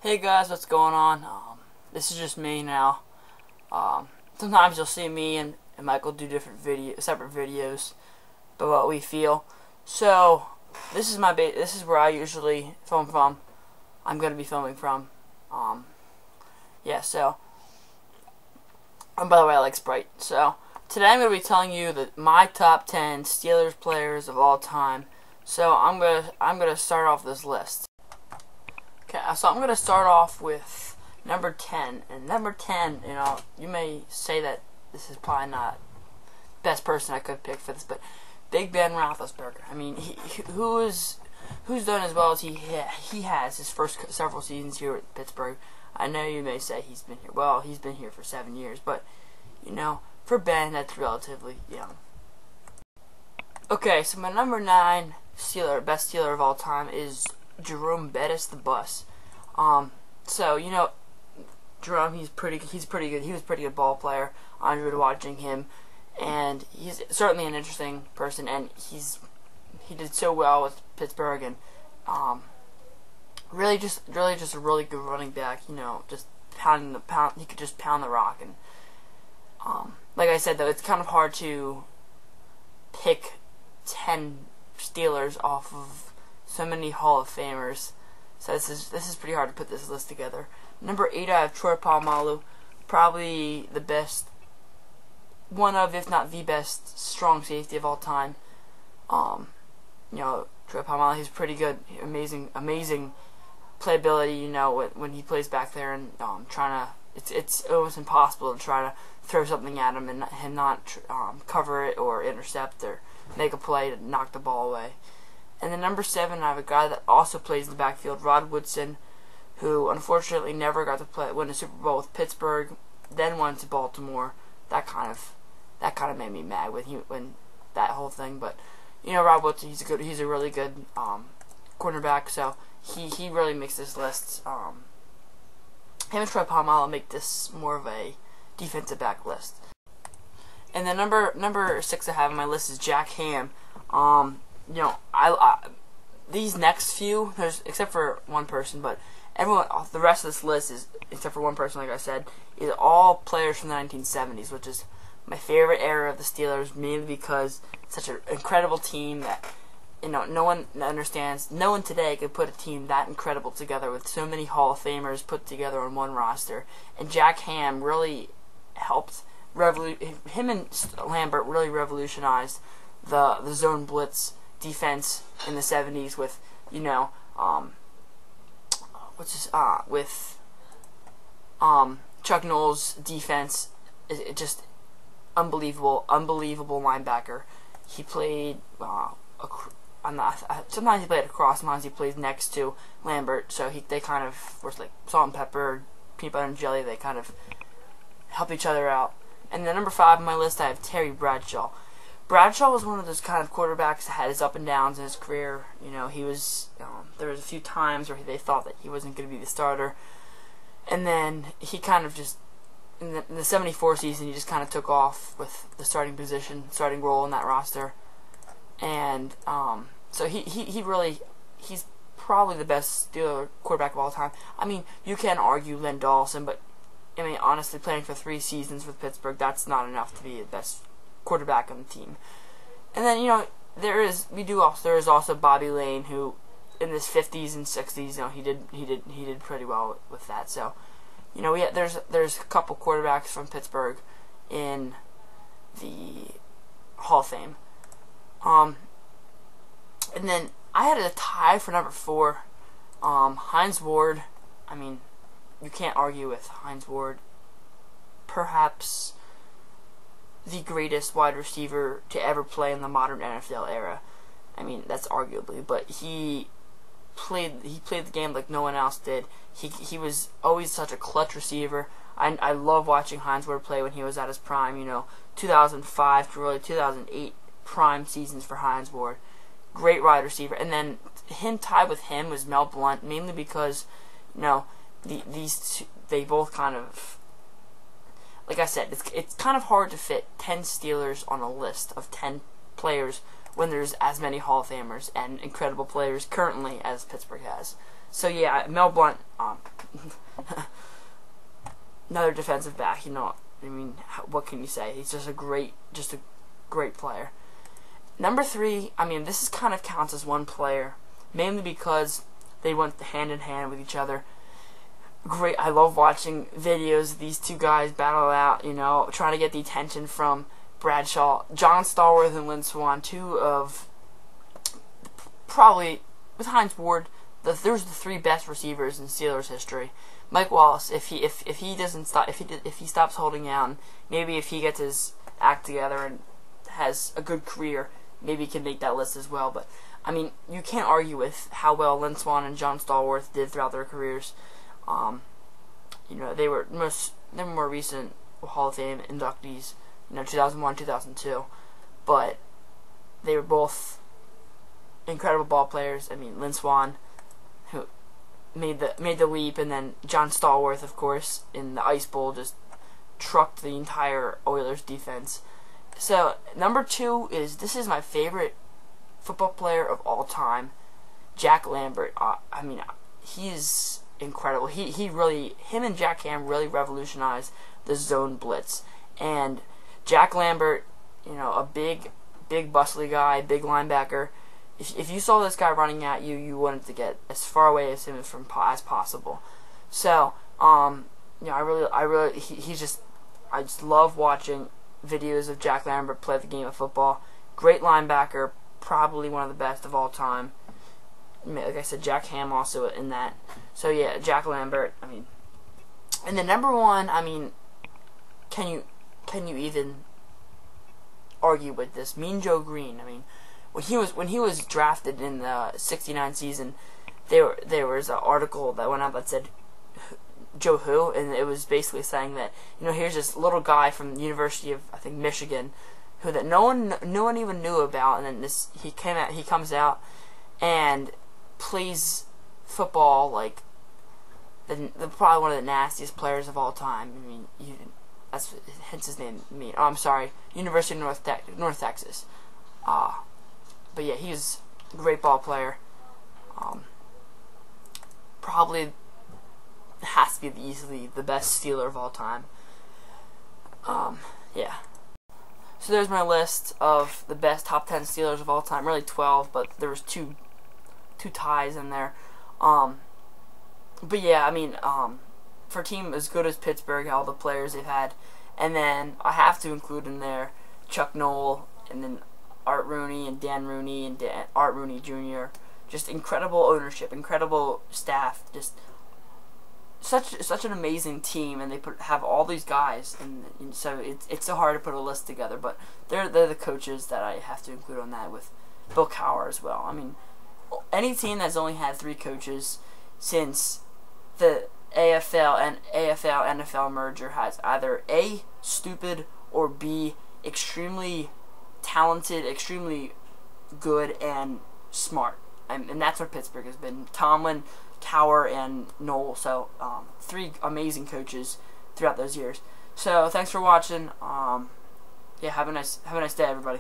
Hey guys, what's going on? This is just me now. Sometimes you'll see me and Michael do separate videos about what we feel. So this is where I usually film from. I'm gonna be filming from. Yeah. So, and by the way, I like Sprite. So today I'm gonna be telling you my top 10 Steelers players of all time. So I'm gonna start off this list. Okay, so I'm going to start off with number 10. And number 10, you may say that this is probably not the best person I could pick for this, but Big Ben Roethlisberger. I mean, who's done as well as he has his first several seasons here at Pittsburgh. I know you may say he's been here. Well, he's been here for 7 years, but, for Ben, that's relatively young. Okay, so my number 9 Steeler, best Steeler of all time, is Jerome Bettis the Bus. So Jerome, he's pretty good. He was a pretty good ball player. I enjoyed watching him, and he's certainly an interesting person. And he did so well with Pittsburgh, and really just a really good running back. Just pounding the pound. He could just pound the rock. And like I said, though, it's kind of hard to pick 10 Steelers off of so many Hall of Famers, so this is pretty hard to put this list together. Number 8, I have Troy Polamalu, probably the best, one of, if not the best, strong safety of all time. Troy Polamalu, he's pretty good, amazing playability. When he plays back there and trying to, it's almost impossible to try to throw something at him and him not cover it or intercept or make a play to knock the ball away. And then number 7, I have a guy that also plays in the backfield, Rod Woodson, who unfortunately never got to win a Super Bowl with Pittsburgh, then went to Baltimore. That kind of made me mad when that whole thing. But Rod Woodson, he's a really good cornerback, so he really makes this list. Him and Troy Polamalu make this more of a defensive back list. And then number 6 I have on my list is Jack Ham. These next few, except for one person, but the rest of this list is, except for one person, like I said, is all players from the 1970s, which is my favorite era of the Steelers, mainly because it's such an incredible team that, no one understands. No one today could put a team that incredible together with so many Hall of Famers put together on one roster. And Jack Ham really helped, him and Lambert really revolutionized the zone blitz defense in the 70s with Chuck Noll's defense. It just unbelievable linebacker. He played sometimes he played across, sometimes he plays next to Lambert, so they kind of were like salt and pepper, peanut butter and jelly. They kind of help each other out. And then number 5 on my list, I have Terry Bradshaw. Bradshaw was one of those kind of quarterbacks that had his up and downs in his career. He was there was a few times where they thought that he wasn't going to be the starter, and then he kind of just in the 74 season he just kind of took off with the starting role in that roster, and so he's probably the best Steeler quarterback of all time. I mean, you can argue Len Dawson, but I mean, honestly, playing for 3 seasons with Pittsburgh, that's not enough to be the best quarterback on the team. And then there is also Bobby Lane, who in his 50s and 60s he did pretty well with that. So there's a couple quarterbacks from Pittsburgh in the Hall of Fame. And then I had a tie for number 4, Hines Ward. I mean, you can't argue with Hines Ward. Perhaps the greatest wide receiver to ever play in the modern NFL era. I mean, that's arguably, but he played the game like no one else did. He was always such a clutch receiver. I love watching Hines Ward play when he was at his prime. 2005 to really 2008 prime seasons for Hines Ward. Great wide receiver. And then tied with him was Mel Blount, mainly because these two, they both kind of, like I said, it's kind of hard to fit 10 Steelers on a list of 10 players when there's as many Hall of Famers and incredible players currently as Pittsburgh has. So yeah, Mel Blount, another defensive back. You know, I mean, what can you say? He's just a great player. Number 3, I mean, this is kind of counts as one player, mainly because they went hand in hand with each other. Great, I love watching videos of these two guys battle out, you know, trying to get the attention from Bradshaw. John Stallworth and Lynn Swann, two of probably, with Hines Ward, there's the 3 best receivers in Steelers history. Mike Wallace, if he stops holding out, maybe if he gets his act together and has a good career, maybe he can make that list as well. But I mean, you can't argue with how well Lynn Swann and John Stallworth did throughout their careers. You know, they were more recent Hall of Fame inductees, you know, 2001, 2002, but they were both incredible ball players. I mean, Lynn Swann, who made the leap, and then John Stallworth, of course, in the Ice Bowl, just trucked the entire Oilers defense. So number 2 this is my favorite football player of all time, Jack Lambert. I mean, he's incredible. Him and Jack Ham really revolutionized the zone blitz. And Jack Lambert, you know, a big bustly guy, big linebacker. If you saw this guy running at you, you wanted to get as far away as him as possible. So, you know, I just love watching videos of Jack Lambert play the game of football. Great linebacker, probably one of the best of all time. Like I said, Jack Ham also in that. So yeah, Jack Lambert. I mean, and the number 1. I mean, can you even argue with this? Mean Joe Green. I mean, when he was drafted in the '69 season, there was an article that went out that said Joe who, and it was basically saying that, you know, here's this little guy from the University of, I think, Michigan, who that no one even knew about, and then he comes out and plays football like probably one of the nastiest players of all time. I mean, that's hence his name. I'm sorry, University of North Texas. But yeah, he's a great ball player. Probably has to be easily the best Steeler of all time. Yeah. So there's my list of the best top 10 Steelers of all time. Really 12, but there was two ties in there. But yeah, I mean, for a team as good as Pittsburgh, all the players they've had, and then I have to include in there Chuck Noll, and then Art Rooney and Dan Rooney and Art Rooney Jr. Just incredible ownership, incredible staff, just such an amazing team, and they have all these guys, and so it's so hard to put a list together. But they're the coaches that I have to include on that, with Bill Cowher as well. I mean, any team that's only had 3 coaches since the AFL and NFL merger has either A, stupid, or B, extremely talented, extremely good, and smart. And that's what Pittsburgh has been. Tomlin, Cowher, and Noll. So 3 amazing coaches throughout those years. So thanks for watching. Yeah, have a nice day, everybody.